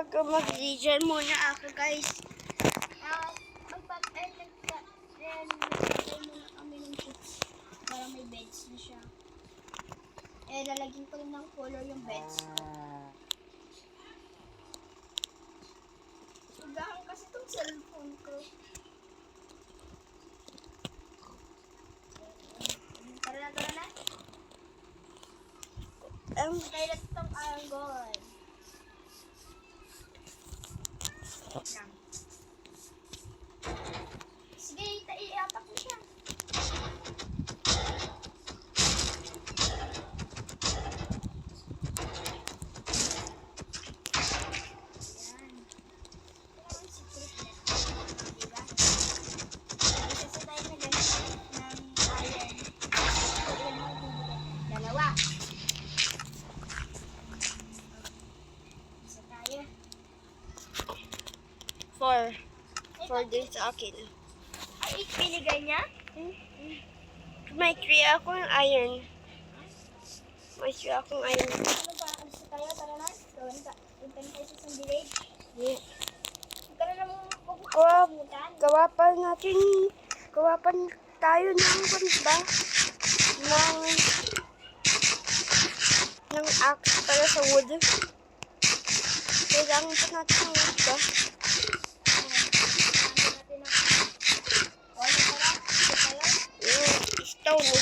mag-region muna ako, guys. Nagsasabay muna kami ng chips para may beds na siya. Lalagyan ko rin ng color yung beds ko. Sugahan kasi itong cellphone ko. Tara na. Kaya na itong angle. Sige, iapak mo siya. For this akin. Ay, binigay niya? May 3 akong iron. May 3 akong iron. Ano ba? Alis na tayo? Tara na. Gawin tayo sa isang village. Yeah. Huwag ka na naman magpupuntan. Gawapan tayo ng ba? Ng axe para sa wood. Kailangan pa natin ng wood ba? Stone.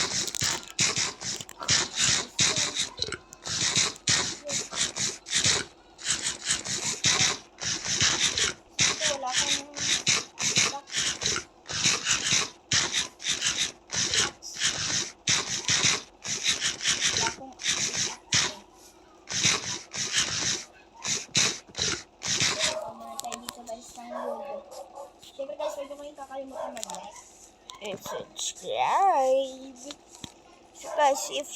Siyempre guys, pwede ko yung kakalimutan mag-like and subscribe. So guys, if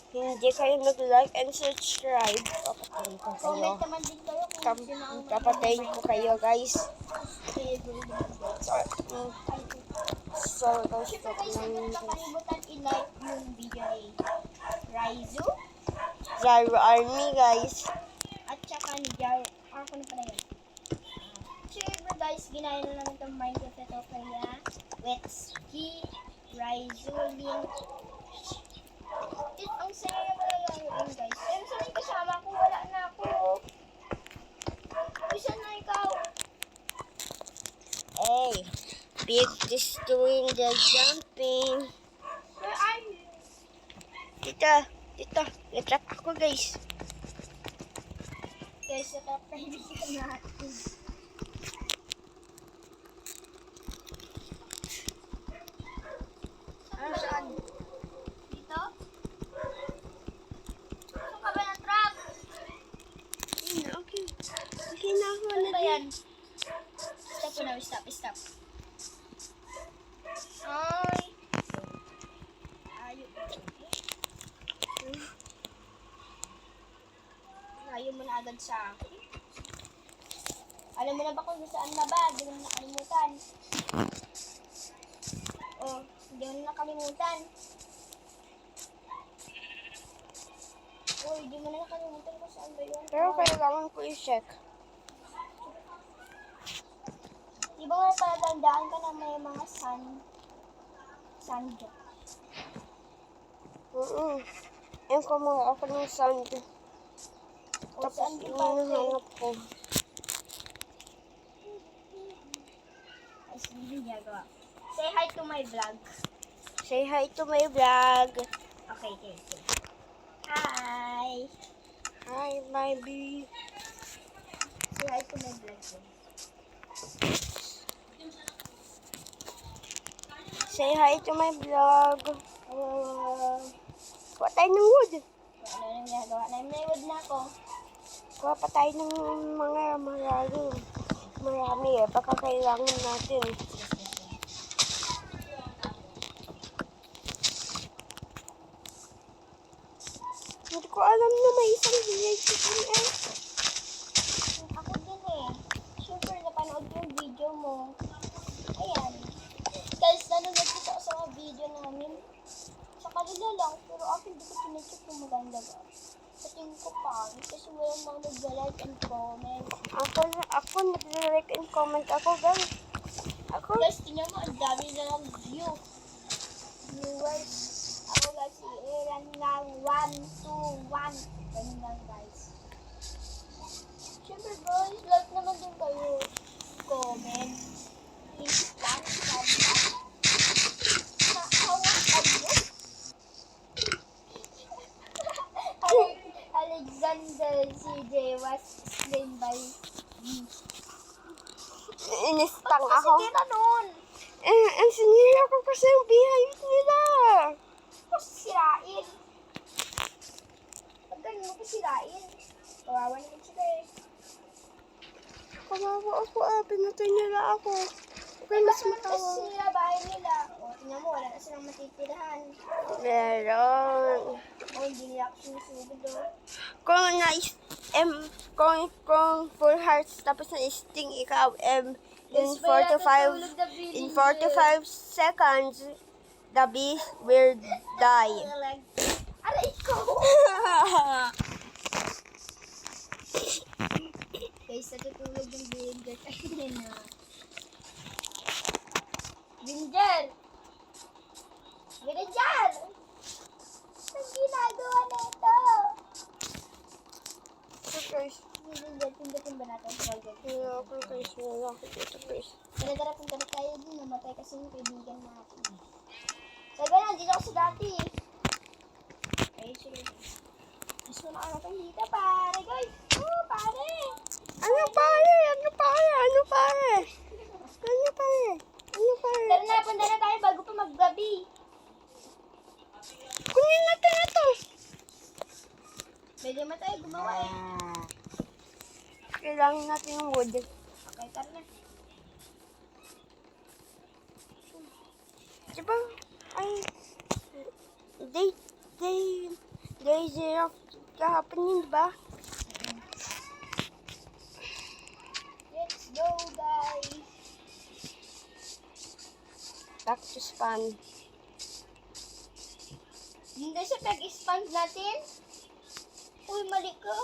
hindi kayo nag-like and subscribe, papatayin ko kayo. comment naman din kayo kung sino ang Papatayin ko kayo, guys. So guys, siyempre guys, huwag nyo kakalimutan i-like yung video ni Raizu Zyro Army, guys. at saka ni Jar. Ako na pala yun. Siyempre guys, ginaya na namin itong Minecraft ito kaya Wetski, Raizu, Link. Ang saya na yun guys. Pero saan yung kasama ko? Wala na ako. Uy, saan na ikaw? Hey, Pig is doing the jumping. Where are you? Dito, natrap ako, guys. Guys, natapahilikan natin. Saan? Dito? Saan ka ba ng trap? Okay. Okay na ako. Ano ba yan? Stop na, stop. Ay! Ayaw mo na agad sa akin. Alam mo na ba kung saan na ba? Hindi mo na nakalimutan. Oh, hindi mo na nakalimutan. Oh, hindi mo na nakalimutan kung saan ba yun. Pero kailangan ko i-check. Di ba nga palatandaan ka na may mga sand? Yan ko mga ako ng sand. O Tapos saan yung hinahanap ko. ay, hindi niya gawa. Say hi to my vlog. Say hi to my vlog. Okay. Hi! Hi, baby. Say hi to my vlog. Say hi to my vlog. Kuha tayo ng wood. Ano na ginagawa? May wood na ako. Kuha pa tayo ng mga marami eh. Baka kailangan natin. Hindi ko alam na may isang village dito eh. Ako din eh. Super, napanood ko yung video mo. Ayan. Guys, nanonood ko sa mga video namin. Sa kanila lang, pero akin di ko tinecheck kung maganda ba. Sa tingin ko pangit kasi walang mga nag-like and comment. Ako nag-like and comment ako, guys. Ako, Guys, tingnan mo, ang dami na lang viewers. Ako guys, ilan lang, 1, 2, 1. Ganun lang guys. Siyempre guys, like naman din kayo. Comment. Please lang, comment. Nakawa kayo. Alexander CJ was slain by me. inistang ako. Kasi nun. Ang sinira ko kasi yung behind nila. Tapos sirain. Pag ganun mo sirain. Kawawa naman sila eh. Kawawa ako, pinatay nila ako. Okay, mas Kasi matawa. sinira bahay nila. O, tingnan mo, wala na silang matitirahan. Meron. O, hindi nila ako sinusugod o. Kung full hearts tapos na sting ikaw, in Yes, wala 45 natutulog na villager. in 45 seconds, the beast will die. Aray ko! Guys, natutulog yung villager kanina. Villager! Villager! Ang ginagawa na ito? Guys, Villager, pindutin ba natin sa Villager? ako guys, wala ako dito guys. Tara, punta na tayo din. Namatay kasi yung kaibigan natin. So, ganyan. Dito ako sa dati. Ay, sige. Gusto na ako natin dito, pare. Guys! Oh, pare! Ano pare? Ano pare? Ano pare? Ano pare? Ano pare? Tara na, punta na tayo bago pa maggabi. Kunin natin ito. Medyo matay, gumawa eh. Kailangan natin yung wood. Okay, tara na. Diba? Ay, day zero kahapon yun, diba? Let's go, guys. Back to spawn. Hindi siya pag-expand natin. Uy, mali ko.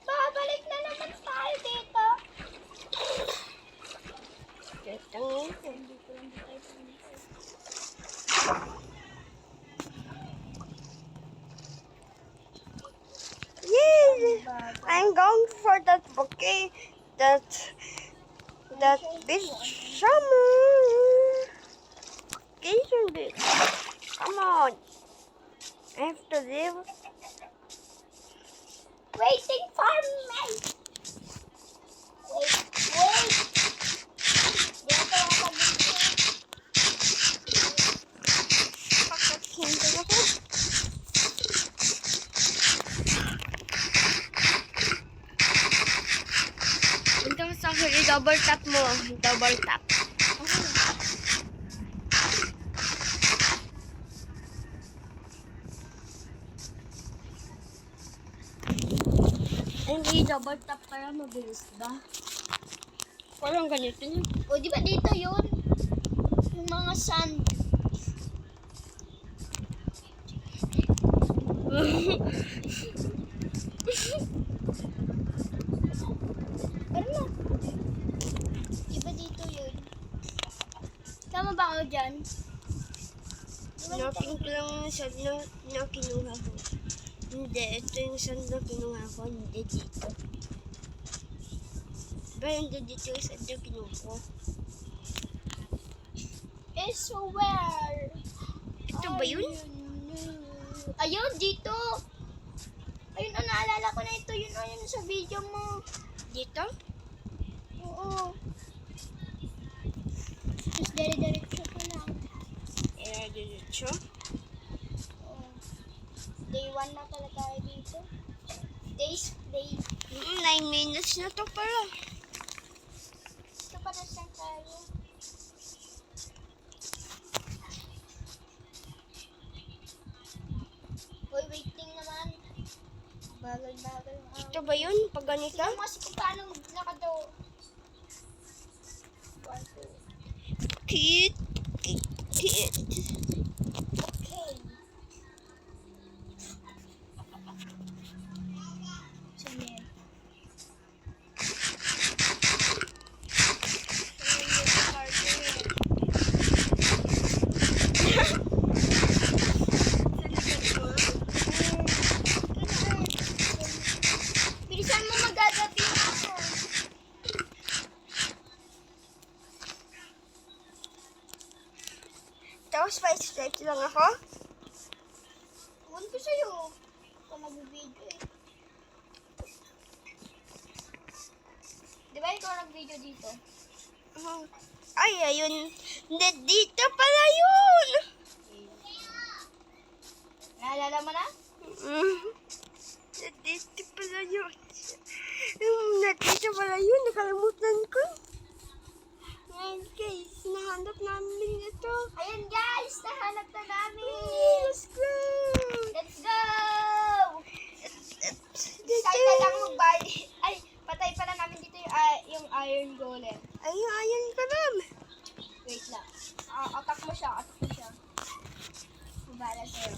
Babalik na naman tayo dito. Ketang Hindi ko lang tayo pumunta. Yay! I'm going for that bouquet. That beach summer. Vacation beach. Come on. I have to live. Waiting for me. Wait. Dito ako dito. Hindi ako. Punta mo sa akin, i-double tap mo. Double tap. Hindi double tap kaya mabilis ba? Walang ganito yun. O, di ba dito yun? Yung mga sand. Ano na? Di ba dito yun? Tama ba ako dyan? Di ba dito? Napin ko lang yung sand na kinuha ko. Hindi, ito yung sand na kinuha ko. Hindi dito. Ba, hindi dito yung sand na kinuha ko. Is where? Ito ba yun? Ayun, dito. Ayun, naalala ko na ito. Yun, ayun sa video mo. Dito? Oo. Tapos dire-diretso ka lang. Diretso? Oo. Day 1 na pala tayo dito. Day 9 minutes na to pala. Ito pa na saan tayo. Hoy, waiting naman. Bagal-bagal. Ito ba yun? Pag ganito? Tingnan mo kasi kung paano nakadaw. 1, 2. Cute. Cute. Okay. lang ako? Huwag ko sa'yo. Ito nag-video eh. Di ba ikaw nag-video dito? Ay, ayun. Hindi, dito pala yun. Naalala mo na? Dito pala yun. Dito pala yun. Nakalimutan ko. Ngayon guys, nahanap namin ito. Ayan guys, nahanap na namin. Let's go. Let's go! Start na lang magbali. Ay, patay pala namin dito yung iron golem. Ayun ka lang. Wait lang. Attack mo siya, Mabala sa'yo.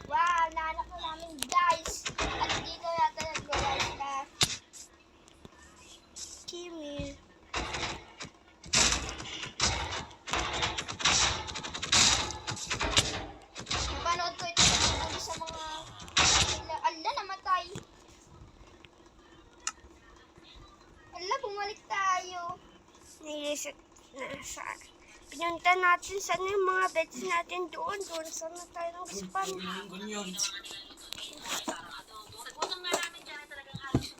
Wow, nahanap na namin guys. At dito natin nag-golem sila. Kimi. Napanood ko ito sa mga... Ala, namatay. Ala, bumalik tayo. Nilisip na sa... Pinunta natin sana yung mga beds natin doon. Doon sana tayo ng spam.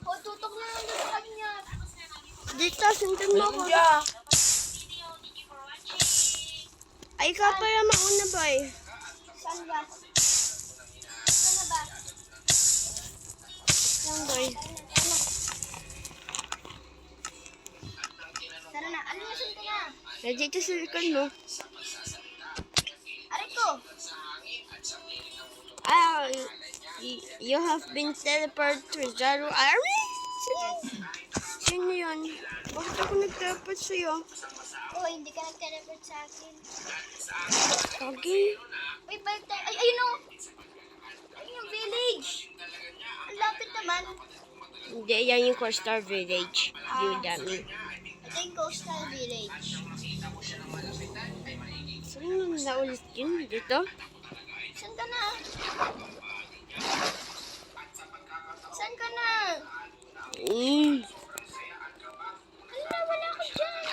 O, tutok na lang sa kanya. Dito, sundan mo ako. Ay, ikaw pala mauna, boy. Saan ba? Saan na ba? Yan, boy. Tara na. Ano na saan ka na? Dito sa likod mo. Aray ko. Ah, you have been teleported to Zero Army? Sino yun? Bakit ako nag-teleport sa'yo? Oh, hindi ka nag-teleport sa akin. Okay. Wait, balik tayo. Ay, ayun o. Ayun yung village. Ang lapit naman. Hindi, yan yung Coastal Village. You dummy. Ito yung coastal village. Saan na ulit yun? Dito? Saan ka na? Saan ka na? Hala, wala ka dyan.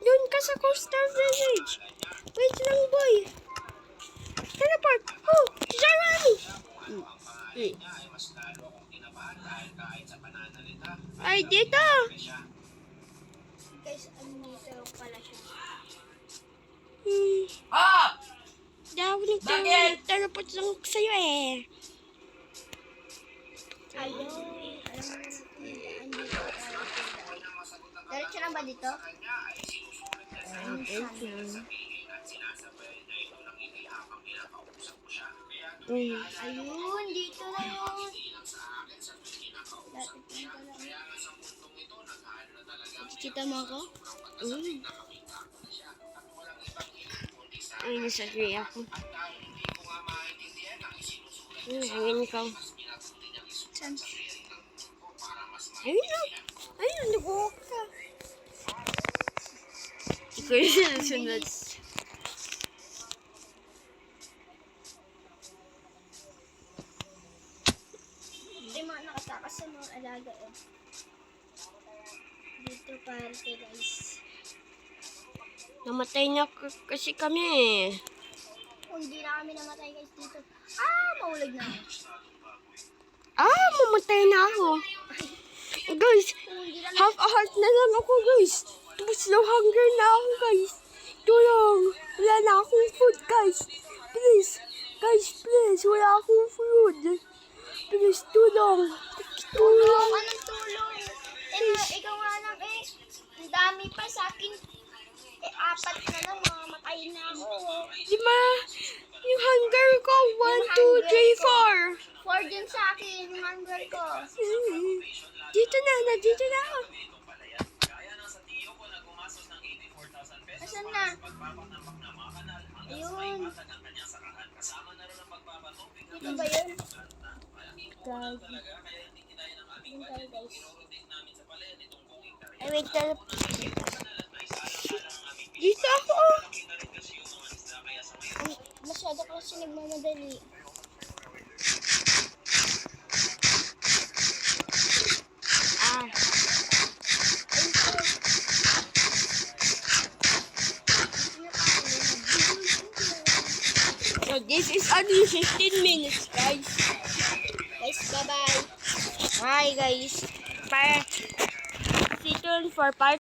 Doon ka sa Coastal Village. Wait lang, boy. Teleport. Oh, Zero Army. Ay, dito. Guys, ano dito pala siya? Daw, nag-teleport lang sa'yo eh. Ayun. Alam mo na andito tayo. Diretso na ba dito? Ayun, dito na yun. Kita mo ako? Ay, nasabi ako. Ayun ikaw. Saan? Ayun na. Ayun, nag-walk ka. Ikaw yung sunod. May mga nakatakas sa mga alaga eh. Dito parte guys. Namatay na kasi kami eh. Kung hindi na kami namatay guys dito. Maulag na ako. Mamatay na ako. Guys, Kung hindi na half a heart na lang ako guys. Tapos low hunger na ako guys. Tulong. Wala na akong food guys. Please. Guys, please. Wala akong food. Please, tulong. Tulong. Anong tulong? Ikaw nga lang eh. Ang dami pa sa akin. 4 na lang, mamamatay na ako. Diba? Yung hunger ko. 1, 2, 3, 4. 4 din sa akin, yung hunger ko. Dito na. Dito na ako. Asan na? Ayun. Dito ba yun? Guys. Yun tayo guys. Ay, wait. Dito ako. Masyado ko kasi nagmamadali. this is only 15 minutes, guys. Guys, bye-bye. Bye, guys. Bye. Stay tuned for part